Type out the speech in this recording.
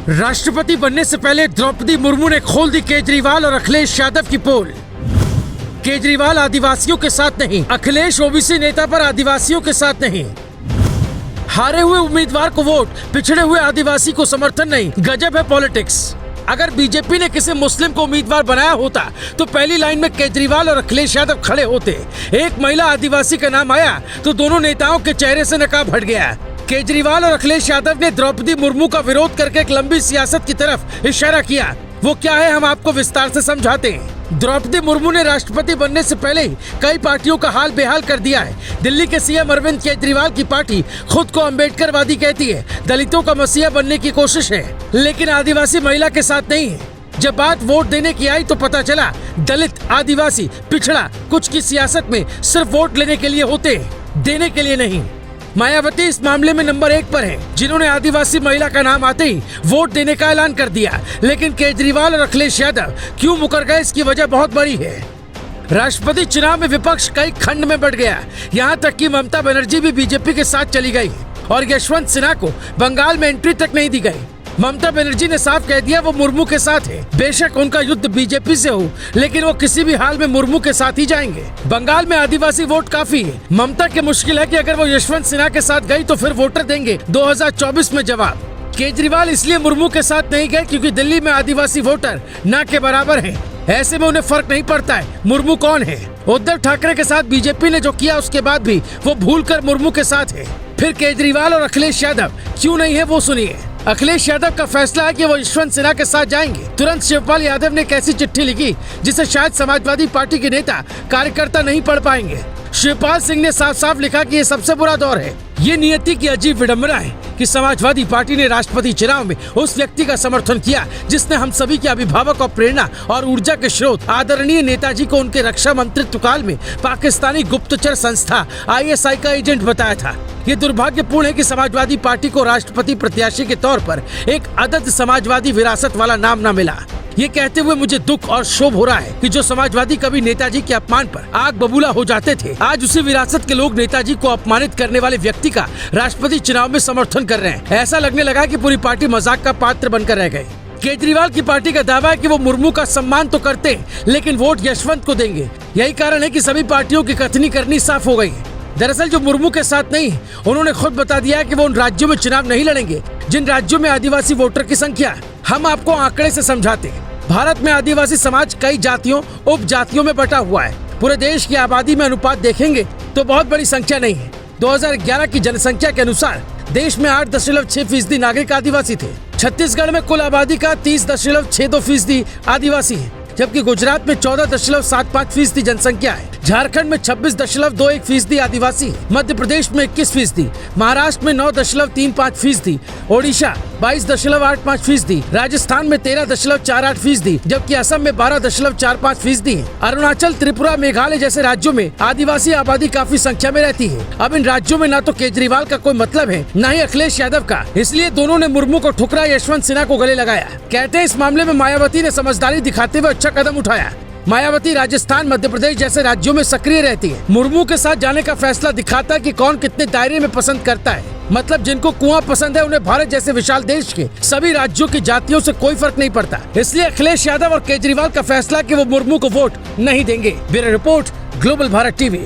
राष्ट्रपति बनने से पहले द्रौपदी मुर्मू ने खोल दी केजरीवाल और अखिलेश यादव की पोल। केजरीवाल आदिवासियों के साथ नहीं, अखिलेश ओबीसी नेता पर आदिवासियों के साथ नहीं। हारे हुए उम्मीदवार को वोट, पिछड़े हुए आदिवासी को समर्थन नहीं। गजब है पॉलिटिक्स। अगर बीजेपी ने किसी मुस्लिम को उम्मीदवार बनाया होता तो पहली लाइन में केजरीवाल और अखिलेश यादव खड़े होते। एक महिला आदिवासी का नाम आया तो दोनों नेताओं के चेहरे से नकाब हट गया। केजरीवाल और अखिलेश यादव ने द्रौपदी मुर्मू का विरोध करके एक लंबी सियासत की तरफ इशारा किया। वो क्या है, हम आपको विस्तार से समझाते हैं। द्रौपदी मुर्मू ने राष्ट्रपति बनने से पहले ही कई पार्टियों का हाल बेहाल कर दिया है। दिल्ली के सीएम अरविंद केजरीवाल की पार्टी खुद को अम्बेडकरवादी कहती है, दलितों का मसीहा बनने की कोशिश है, लेकिन आदिवासी महिला के साथ नहीं है। जब बात वोट देने की आई तो पता चला दलित, आदिवासी, पिछड़ा कुछ की सियासत में सिर्फ वोट लेने के लिए होते हैं, देने के लिए नहीं। मायावती इस मामले में नंबर 1 पर है, जिन्होंने आदिवासी महिला का नाम आते ही वोट देने का ऐलान कर दिया। लेकिन केजरीवाल और अखिलेश यादव क्यों मुकर गए, इसकी वजह बहुत बड़ी है। राष्ट्रपति चुनाव में विपक्ष कई खंड में बढ़ गया। यहाँ तक कि ममता बनर्जी भी बीजेपी के साथ चली गई और यशवंत सिन्हा को बंगाल में एंट्री तक नहीं दी गई। ममता बनर्जी ने साफ कह दिया वो मुर्मू के साथ है। बेशक उनका युद्ध बीजेपी से हो, लेकिन वो किसी भी हाल में मुर्मू के साथ ही जाएंगे। बंगाल में आदिवासी वोट काफी है। ममता की मुश्किल है कि अगर वो यशवंत सिन्हा के साथ गई तो फिर वोटर देंगे 2024 में जवाब। केजरीवाल इसलिए मुर्मू के साथ नहीं गए क्योंकि दिल्ली में आदिवासी वोटर न के बराबर है। ऐसे में उन्हें फर्क नहीं पड़ता है मुर्मू कौन है। उद्धव ठाकरे के साथ बीजेपी ने जो किया उसके बाद भी वो भूलकर मुर्मू के साथ है। फिर केजरीवाल और अखिलेश यादव क्यों नहीं है वो सुनिए। अखिलेश यादव का फैसला है कि वो यशवंत सिन्हा के साथ जाएंगे। तुरंत शिवपाल यादव ने एक ऐसी चिट्ठी लिखी जिसे शायद समाजवादी पार्टी के नेता कार्यकर्ता नहीं पढ़ पाएंगे। शिवपाल सिंह ने साफ साफ लिखा कि ये सबसे बुरा दौर है। ये नियति की अजीब विडंबना है कि समाजवादी पार्टी ने राष्ट्रपति चुनाव में उस व्यक्ति का समर्थन किया जिसने हम सभी के अभिभावक और प्रेरणा और ऊर्जा के स्रोत आदरणीय नेताजी को उनके रक्षा मंत्रित्व काल में पाकिस्तानी गुप्तचर संस्था ISI का एजेंट बताया था। ये दुर्भाग्यपूर्ण है कि समाजवादी पार्टी को राष्ट्रपति प्रत्याशी के तौर पर एक अदद समाजवादी विरासत वाला नाम न मिला। ये कहते हुए मुझे दुख और क्षोभ हो रहा है कि जो समाजवादी कभी नेताजी के अपमान पर आग बबूला हो जाते थे, आज उसी विरासत के लोग नेताजी को अपमानित करने वाले व्यक्ति का राष्ट्रपति चुनाव में समर्थन कर रहे हैं। ऐसा लगने लगा कि पूरी पार्टी मजाक का पात्र बनकर रह गई। केजरीवाल की पार्टी का दावा है कि वो मुर्मू का सम्मान तो करते हैं, लेकिन वोट यशवंत को देंगे। यही कारण है कि सभी पार्टियों की कथनी करनी साफ हो गई है। दरअसल जो मुर्मू के साथ नहीं, उन्होंने खुद बता दिया कि वो उन राज्यों में चुनाव नहीं लड़ेंगे जिन राज्यों में आदिवासी वोटर की संख्या है। हम आपको आंकड़े से समझाते हैं। भारत में आदिवासी समाज कई जातियों, उप जातियों में बटा हुआ है। पूरे देश की आबादी में अनुपात देखेंगे तो बहुत बड़ी संख्या नहीं है। 2011 की जनसंख्या के अनुसार देश में 8.6% नागरिक आदिवासी थे। छत्तीसगढ़ में कुल आबादी का 30.62% आदिवासी है, जबकि गुजरात में 14.75% जनसंख्या है। झारखंड में 26.21% आदिवासी, मध्य प्रदेश में 21%, महाराष्ट्र में 9.35%, ओडिशा 22.85%, राजस्थान में 13.48%, जबकि असम में 12.45% है। अरुणाचल, त्रिपुरा, मेघालय जैसे राज्यों में आदिवासी आबादी काफी संख्या में रहती है। अब इन राज्यों में न तो केजरीवाल का कोई मतलब है, न ही अखिलेश यादव का, इसलिए दोनों ने मुर्मू को ठुकरा, यशवंत सिन्हा को गले लगाया। कहते हैं इस मामले में मायावती ने समझदारी दिखाते हुए अच्छा कदम उठाया। मायावती राजस्थान, मध्य प्रदेश जैसे राज्यों में सक्रिय रहती है। मुर्मू के साथ जाने का फैसला दिखाता है कि कौन कितने दायरे में पसंद करता है। मतलब जिनको कुआं पसंद है उन्हें भारत जैसे विशाल देश के सभी राज्यों की जातियों से कोई फर्क नहीं पड़ता। इसलिए अखिलेश यादव और केजरीवाल का फैसला कि वो मुर्मू को वोट नहीं देंगे। Bureau report, global Bharat TV.